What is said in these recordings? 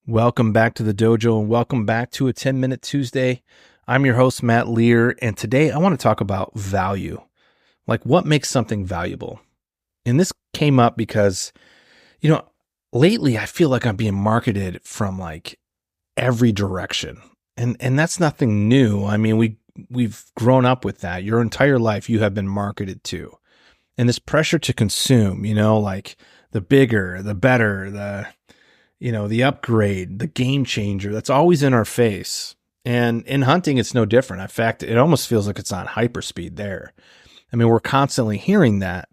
Welcome back to the dojo and welcome back to a 10-Minute Tuesday. I'm your host, Matt Lear, and today I want to talk about value. Like, what makes something valuable? And this came up because, lately I feel like I'm being marketed from like every direction. And that's nothing new. I mean, we've grown up with that. Your entire life you have been marketed to. And this pressure to consume, like the bigger, the better, the upgrade, the game changer, that's always in our face. And in hunting, it's no different. In fact, it almost feels like it's on hyperspeed there. I mean, we're constantly hearing that,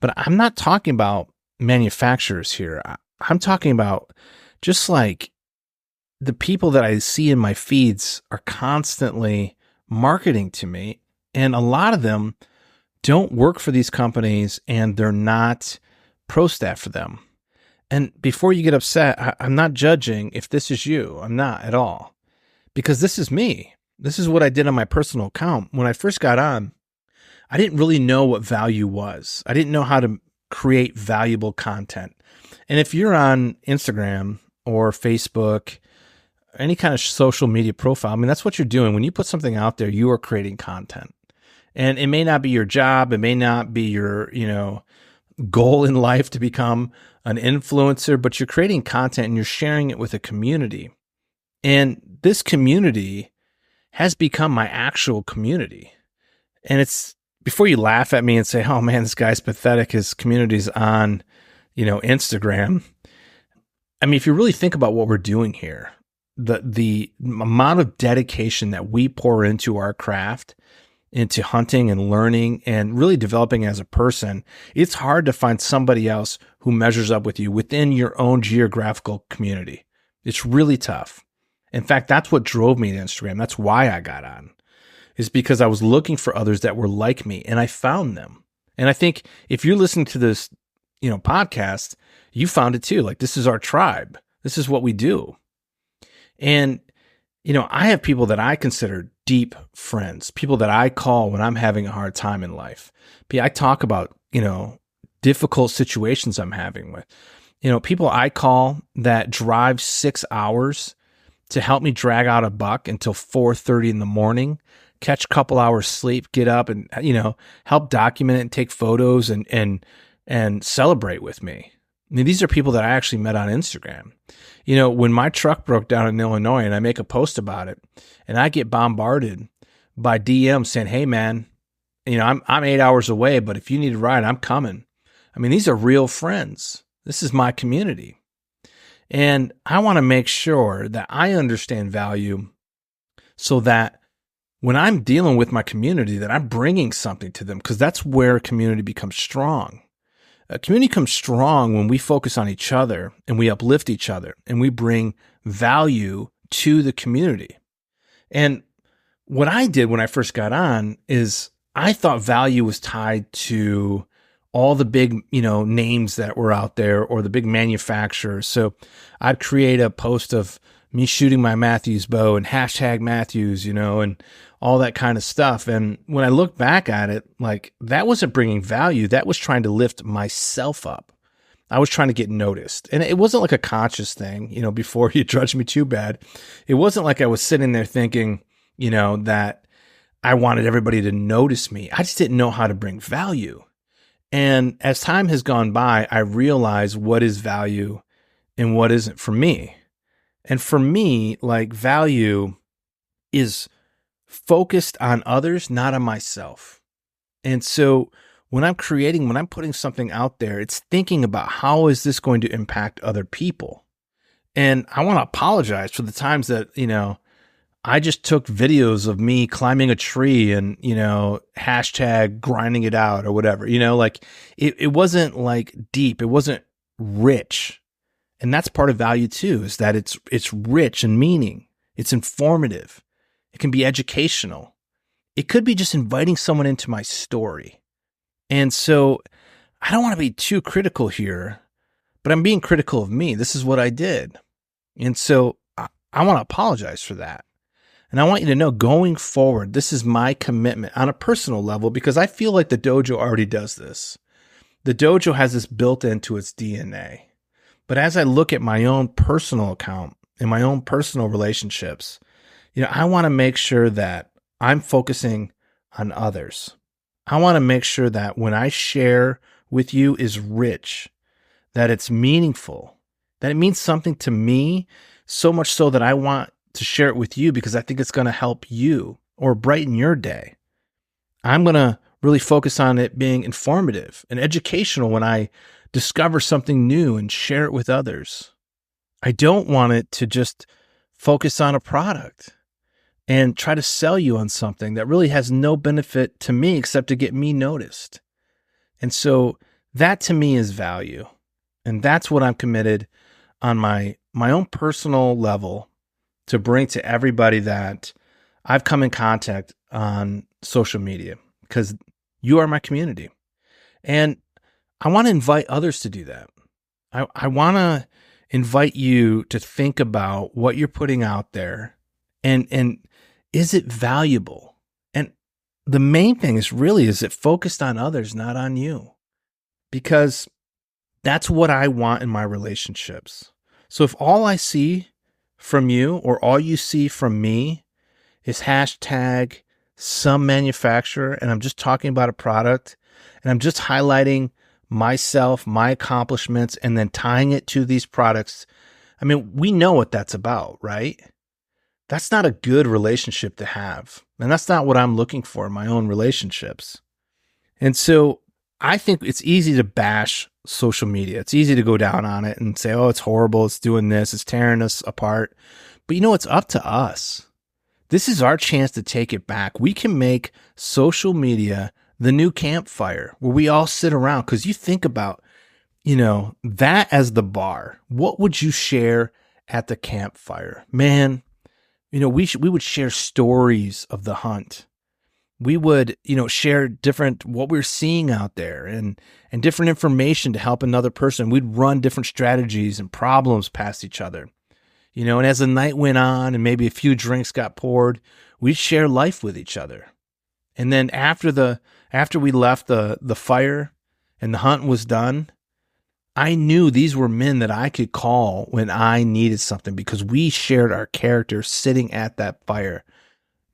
but I'm not talking about manufacturers here. I'm talking about just like the people that I see in my feeds are constantly marketing to me. And a lot of them don't work for these companies and they're not pro staff for them. And before you get upset, I'm not judging if this is you. I'm not at all. Because this is me. This is what I did on my personal account. When I first got on, I didn't really know what value was. I didn't know how to create valuable content. And if you're on Instagram or Facebook, any kind of social media profile, I mean, that's what you're doing. When you put something out there, you are creating content. And it may not be your job. It may not be your, goal in life to become an influencer, but you're creating content and you're sharing it with a community. And this community has become my actual community. And it's, before you laugh at me and say, oh man, this guy's pathetic, his community's on, Instagram. I mean, if you really think about what we're doing here, the amount of dedication that we pour into our craft, into hunting and learning and really developing as a person, it's hard to find somebody else who measures up with you within your own geographical community. It's really tough. In fact, that's what drove me to Instagram. That's why I got on, is because I was looking for others that were like me and I found them. And I think if you're listening to this, podcast, you found it too. Like, this is our tribe. This is what we do. And I have people that I consider deep friends, people that I call when I'm having a hard time in life. I talk about, difficult situations I'm having with, people I call that drive 6 hours to help me drag out a buck until 4:30 in the morning, catch a couple hours sleep, get up and, help document it and take photos and celebrate with me. I mean, these are people that I actually met on Instagram. When my truck broke down in Illinois and I make a post about it and I get bombarded by DMs saying, hey man, I'm 8 hours away, but if you need a ride, I'm coming. I mean, these are real friends. This is my community. And I want to make sure that I understand value so that when I'm dealing with my community, that I'm bringing something to them, because that's where community becomes strong. A community comes strong when we focus on each other and we uplift each other and we bring value to the community. And what I did when I first got on is I thought value was tied to all the big, names that were out there or the big manufacturers. So I'd create a post of me shooting my Matthews bow and hashtag Matthews, and all that kind of stuff. And when I look back at it, like, that wasn't bringing value. That was trying to lift myself up. I was trying to get noticed. And it wasn't like a conscious thing, before you judge me too bad. It wasn't like I was sitting there thinking, that I wanted everybody to notice me. I just didn't know how to bring value. And as time has gone by, I realized what is value and what isn't for me. And for me, like, value is focused on others, not on myself. And so when I'm putting something out there, it's thinking about how is this going to impact other people? And I want to apologize for the times that, I just took videos of me climbing a tree and, hashtag grinding it out or whatever, it wasn't like deep. It wasn't rich. And that's part of value too, is that it's rich in meaning. It's informative. It can be educational. It could be just inviting someone into my story. And so I don't want to be too critical here, but I'm being critical of me. This is what I did. And so I want to apologize for that. And I want you to know, going forward, this is my commitment on a personal level, because I feel like the dojo already does this. The dojo has this built into its DNA. But as I look at my own personal account, in my own personal relationships, I want to make sure that I'm focusing on others. I want to make sure that when I share with you is rich, that it's meaningful, that it means something to me, so much so that I want to share it with you because I think it's going to help you or brighten your day. I'm going to really focus on it being informative and educational when I discover something new and share it with others. I don't want it to just focus on a product and try to sell you on something that really has no benefit to me except to get me noticed. And so that to me is value. And that's what I'm committed on my own personal level to bring to everybody that I've come in contact on social media, because you are my community. And I want to invite others to do that. I want to invite you to think about what you're putting out there and is it valuable? And the main thing is it focused on others, not on you? Because that's what I want in my relationships. So if all I see from you or all you see from me is hashtag some manufacturer, and I'm just talking about a product and I'm just highlighting myself, my accomplishments, and then tying it to these products, I mean, we know what that's about, right? That's not a good relationship to have. And that's not what I'm looking for in my own relationships. And so I think it's easy to bash social media. It's easy to go down on it and say, oh, it's horrible. It's doing this. It's tearing us apart. But it's up to us. This is our chance to take it back. We can make social media the new campfire where we all sit around. Because you think about, that as the bar. What would you share at the campfire? Man, we would share stories of the hunt. We would, share what we're seeing out there and different information to help another person. We'd run different strategies and problems past each other. And as the night went on and maybe a few drinks got poured, we'd share life with each other. And then after we left the fire and the hunt was done, I knew these were men that I could call when I needed something because we shared our character sitting at that fire.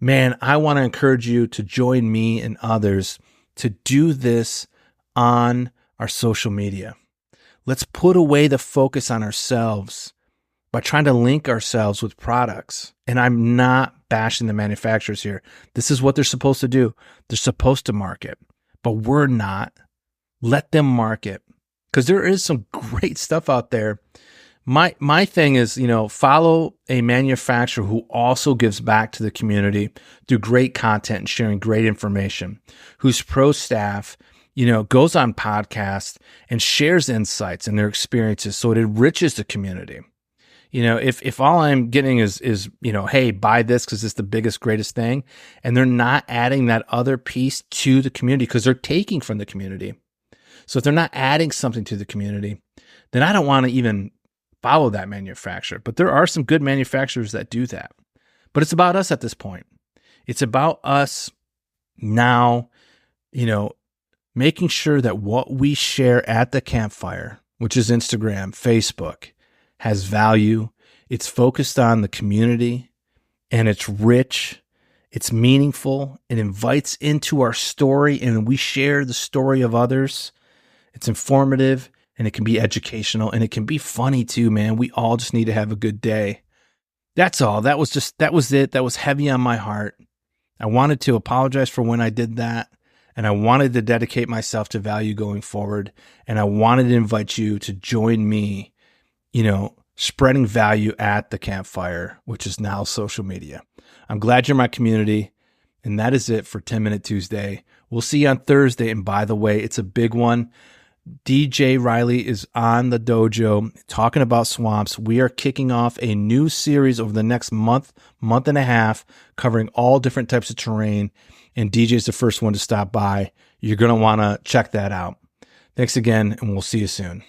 Man, I want to encourage you to join me and others to do this on our social media. Let's put away the focus on ourselves by trying to link ourselves with products. And I'm not bashing the manufacturers here. This is what they're supposed to do. They're supposed to market, but we're not. Let them market, because there is some great stuff out there. My thing is, follow a manufacturer who also gives back to the community through great content and sharing great information, whose pro staff, goes on podcasts and shares insights and their experiences so it enriches the community. If all I'm getting is hey, buy this because it's the biggest, greatest thing, and they're not adding that other piece to the community because they're taking from the community. So if they're not adding something to the community, then I don't want to even follow that manufacturer. But there are some good manufacturers that do that. But it's about us at this point. It's about us now, making sure that what we share at the campfire, which is Instagram, Facebook, has value. It's focused on the community and it's rich. It's meaningful. It invites into our story and we share the story of others. It's informative and it can be educational and it can be funny too, man. We all just need to have a good day. That's all. That was it. That was heavy on my heart. I wanted to apologize for when I did that. And I wanted to dedicate myself to value going forward. And I wanted to invite you to join me, spreading value at the campfire, which is now social media. I'm glad you're my community. And that is it for 10 Minute Tuesday. We'll see you on Thursday. And by the way, it's a big one. DJ Riley is on the dojo talking about swamps. We are kicking off a new series over the next month and a half, covering all different types of terrain. And DJ is the first one to stop by. You're going to want to check that out. Thanks again, and we'll see you soon.